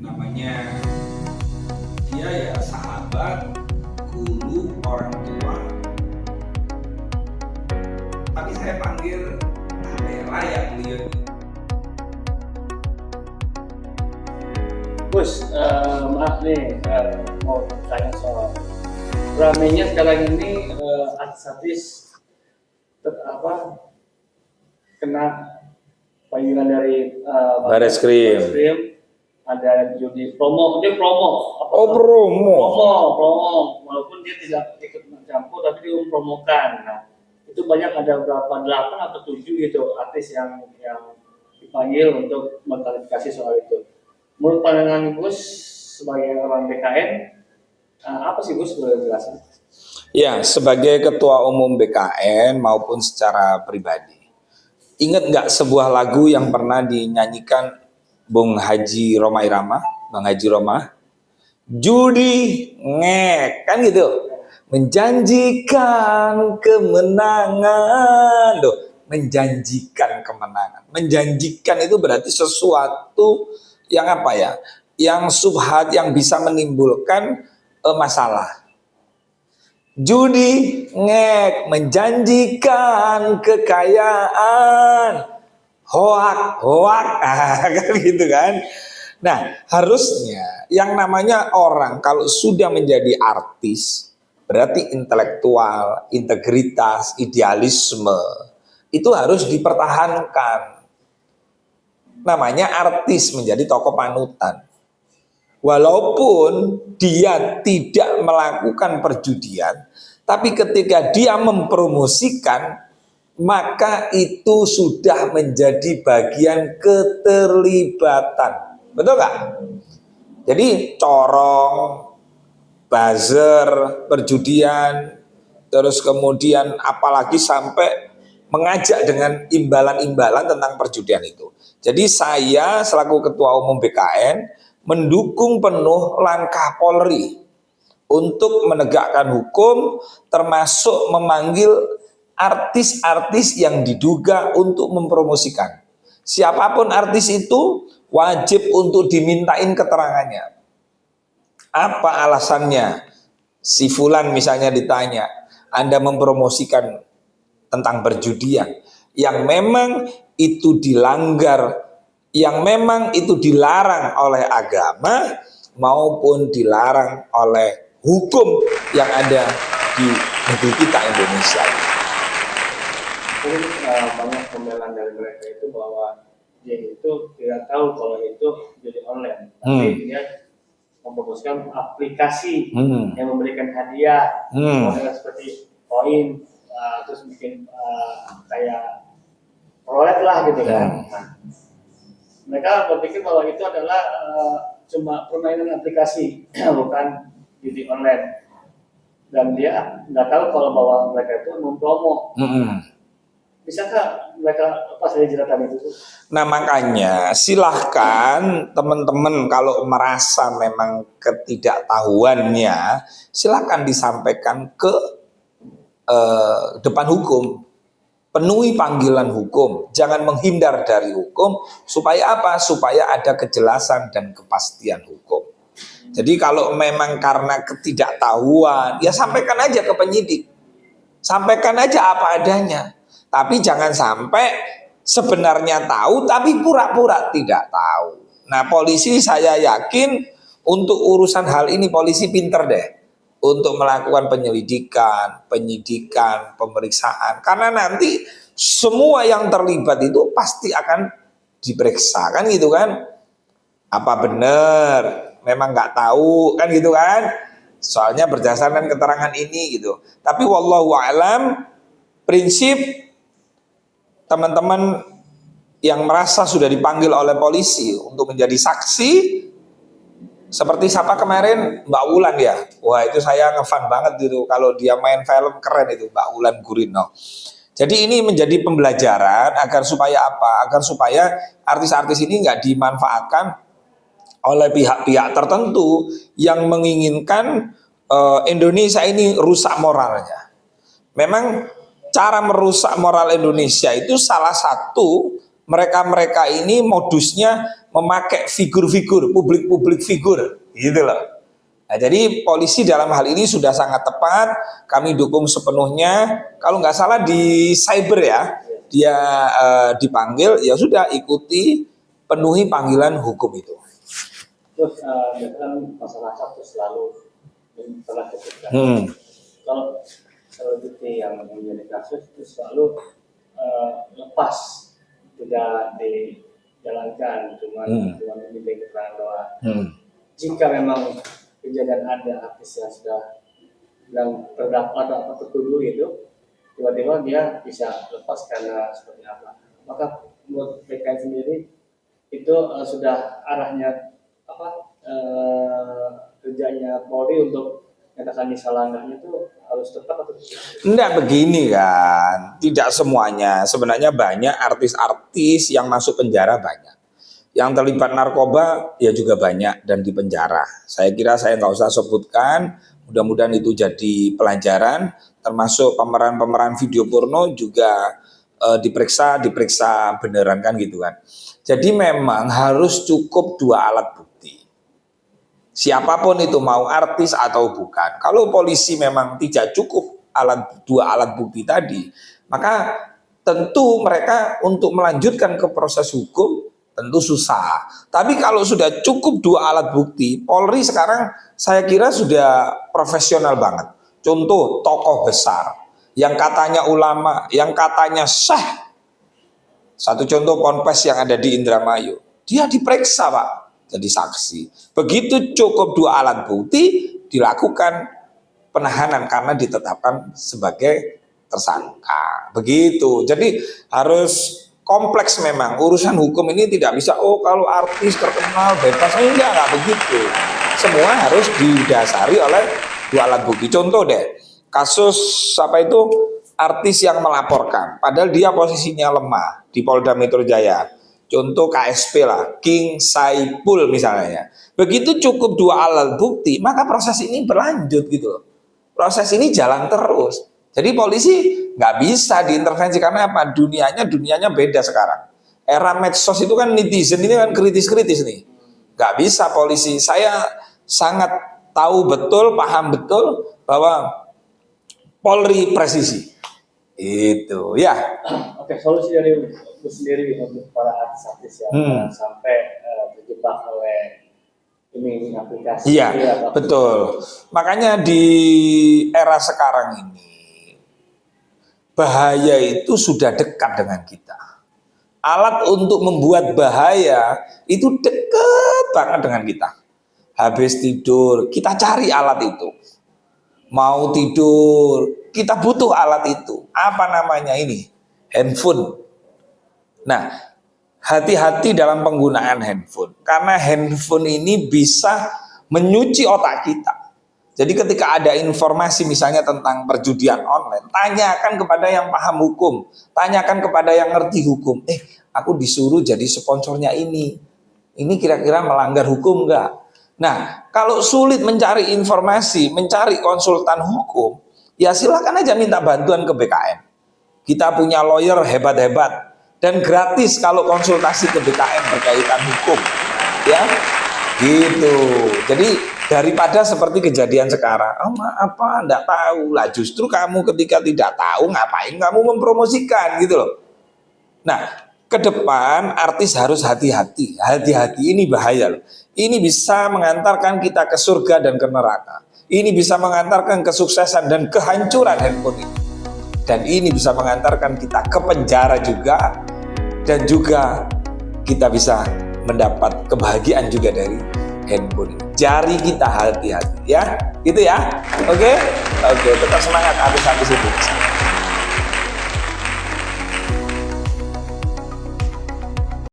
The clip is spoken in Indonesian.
namanya dia ya sahabat, guru, orang tua, tapi saya panggil layak beliau. Gus, maaf nih, mau tanya soal ramenya sekarang ini artis-artis kena panggilan dari Barreskrim, ada judi promo, dia promo. Promo, walaupun dia tidak ikut mencampur tapi dia mempromokan. Nah, itu banyak, ada berapa, 8 atau 7 gitu artis yang dipanggil untuk mengklarifikasi soal itu. Menurut pandangan Gus sebagai orang BKN, apa sih Gus boleh jelasin? Ya, sebagai ketua umum BKN maupun secara pribadi, ingat nggak sebuah lagu yang pernah dinyanyikan Bung Haji Roma Irama, Bang Haji Roma? Judi ngek, kan gitu. Menjanjikan kemenangan, menjanjikan kemenangan. Menjanjikan itu berarti sesuatu yang apa ya? Yang subhat, yang bisa menimbulkan masalah. Judi ngek, menjanjikan kekayaan, hoak, kan gitu kan. Nah, harusnya yang namanya orang kalau sudah menjadi artis, berarti intelektual, integritas, idealisme, itu harus dipertahankan. Namanya artis, menjadi tokoh panutan. Walaupun dia tidak melakukan perjudian, tapi ketika dia mempromosikan, maka itu sudah menjadi bagian keterlibatan. Betul nggak? Jadi corong, buzzer, perjudian, terus kemudian apalagi sampai mengajak dengan imbalan-imbalan tentang perjudian itu. Jadi saya selaku ketua umum BKN mendukung penuh langkah Polri untuk menegakkan hukum, termasuk memanggil artis-artis yang diduga untuk mempromosikan. Siapapun artis itu wajib untuk dimintain keterangannya. Apa alasannya? Si Fulan misalnya ditanya, Anda mempromosikan tentang perjudian yang memang itu dilanggar, yang memang itu dilarang oleh agama maupun dilarang oleh hukum yang ada di negeri kita Indonesia. Banyak pembelaan dari mereka itu bahwa dia itu tidak tahu kalau itu jadi online, tapi dia mempromosikan aplikasi yang memberikan hadiah, seperti koin, terus bikin kayak roulette lah gitu kan. Mereka berpikir bahwa itu adalah cuma permainan aplikasi, bukan judi online. Dan dia nggak tahu kalau bahwa mereka itu mempromo. Bisakah mereka lepas dari jeratan itu? Nah, makanya silahkan teman-teman kalau merasa memang ketidaktahuannya, silahkan disampaikan ke depan hukum. Penuhi panggilan hukum, jangan menghindar dari hukum, supaya apa? Supaya ada kejelasan dan kepastian hukum. Jadi kalau memang karena ketidaktahuan, ya sampaikan aja ke penyidik, sampaikan aja apa adanya. Tapi jangan sampai sebenarnya tahu, tapi pura-pura tidak tahu. Nah, polisi saya yakin untuk urusan hal ini polisi pinter deh, untuk melakukan penyelidikan, penyidikan, pemeriksaan. Karena nanti semua yang terlibat itu pasti akan diperiksa, kan gitu kan? Apa benar? Memang nggak tahu, kan gitu kan? Soalnya berdasarkan keterangan ini gitu. Tapi wallahu a'lam, prinsip teman-teman yang merasa sudah dipanggil oleh polisi untuk menjadi saksi, seperti siapa kemarin, Mbak Wulan ya. Wah, itu saya ngefan banget gitu kalau dia main film, keren itu Mbak Wulan Guritno. Jadi ini menjadi pembelajaran agar supaya apa? Agar supaya artis-artis ini nggak dimanfaatkan oleh pihak-pihak tertentu yang menginginkan Indonesia ini rusak moralnya. Memang cara merusak moral Indonesia itu salah satu mereka ini modusnya memakai figur-figur, publik figur, gitu loh. Nah, jadi polisi dalam hal ini sudah sangat tepat, kami dukung sepenuhnya. Kalau nggak salah di cyber ya, dia dipanggil, ya sudah ikuti, penuhi panggilan hukum itu. Terus kan masalah satu selalu pernah ketika kalau selanjutnya yang menjadi kasus itu selalu lepas, tidak dijalankan, cuma diminta keterangan doang. Jika memang kejadian ada artis yang sudah bilang terdakwa atau tertuduh itu, tiba-tiba dia bisa lepas karena seperti apa? Maka menurut BKN sendiri itu sudah arahnya kerjanya Polri untuk menyatakan salahnya itu harus tepat atau tidak? Enggak begini kan, tidak semuanya. Sebenarnya banyak artis-artis yang masuk penjara banyak. Yang terlibat narkoba ya juga banyak dan di penjara. Saya kira saya nggak usah sebutkan, mudah-mudahan itu jadi pelajaran, termasuk pemeran-pemeran video porno juga diperiksa beneran kan gitu kan. Jadi memang harus cukup 2 alat bukti. Siapapun itu mau artis atau bukan. Kalau polisi memang tidak cukup 2 alat bukti tadi, maka tentu mereka untuk melanjutkan ke proses hukum tentu susah. Tapi kalau sudah cukup 2 alat bukti, Polri sekarang saya kira sudah profesional banget. Contoh tokoh besar, yang katanya ulama, yang katanya syekh. Satu contoh ponpes yang ada di Indramayu, dia diperiksa Pak, jadi saksi. Begitu cukup 2 alat bukti, dilakukan penahanan karena ditetapkan sebagai tersangka. Begitu. Jadi harus kompleks memang, urusan hukum ini tidak bisa, kalau artis terkenal bebas, enggak begitu. Semua harus didasari oleh 2 alat bukti. Contoh deh, kasus artis yang melaporkan, padahal dia posisinya lemah di Polda Metro Jaya. Contoh KSP lah, King Saipul misalnya. Begitu cukup 2 alat bukti, maka proses ini berlanjut gitu loh. Proses ini jalan terus. Jadi polisi nggak bisa diintervensi karena apa? Dunianya beda sekarang. Era medsos itu kan netizen ini kan kritis-kritis nih. Nggak bisa polisi. Saya sangat tahu betul, paham betul bahwa Polri presisi. Itu ya. Oke, solusi dari itu sendiri untuk para artis-artis yang sampai terjebak oleh ini aplikasi. Iya, betul. Makanya di era sekarang ini bahaya itu sudah dekat dengan kita. Alat untuk membuat bahaya itu dekat banget dengan kita. Habis tidur, kita cari alat itu. Mau tidur, kita butuh alat itu. Apa namanya ini? Handphone. Nah, hati-hati dalam penggunaan handphone. Karena handphone ini bisa menyuci otak kita. Jadi ketika ada informasi misalnya tentang perjudian online, tanyakan kepada yang paham hukum, tanyakan kepada yang ngerti hukum. Aku disuruh jadi sponsornya ini kira-kira melanggar hukum enggak? Nah, kalau sulit mencari informasi, mencari konsultan hukum, ya silakan aja minta bantuan ke BKN. Kita punya lawyer hebat-hebat dan gratis kalau konsultasi ke BKN berkaitan hukum, ya, gitu. Jadi daripada seperti kejadian sekarang, enggak tahu lah, justru kamu ketika tidak tahu ngapain kamu mempromosikan gitu loh. Nah, ke depan artis harus hati-hati. Hati-hati, ini bahaya loh. Ini bisa mengantarkan kita ke surga dan ke neraka. Ini bisa mengantarkan kesuksesan dan kehancuran handphone ini. Dan ini bisa mengantarkan kita ke penjara juga. Dan juga kita bisa mendapat kebahagiaan juga dari handphone. Jari kita hati-hati ya, gitu ya. Oke, tetap semangat artis-artis itu.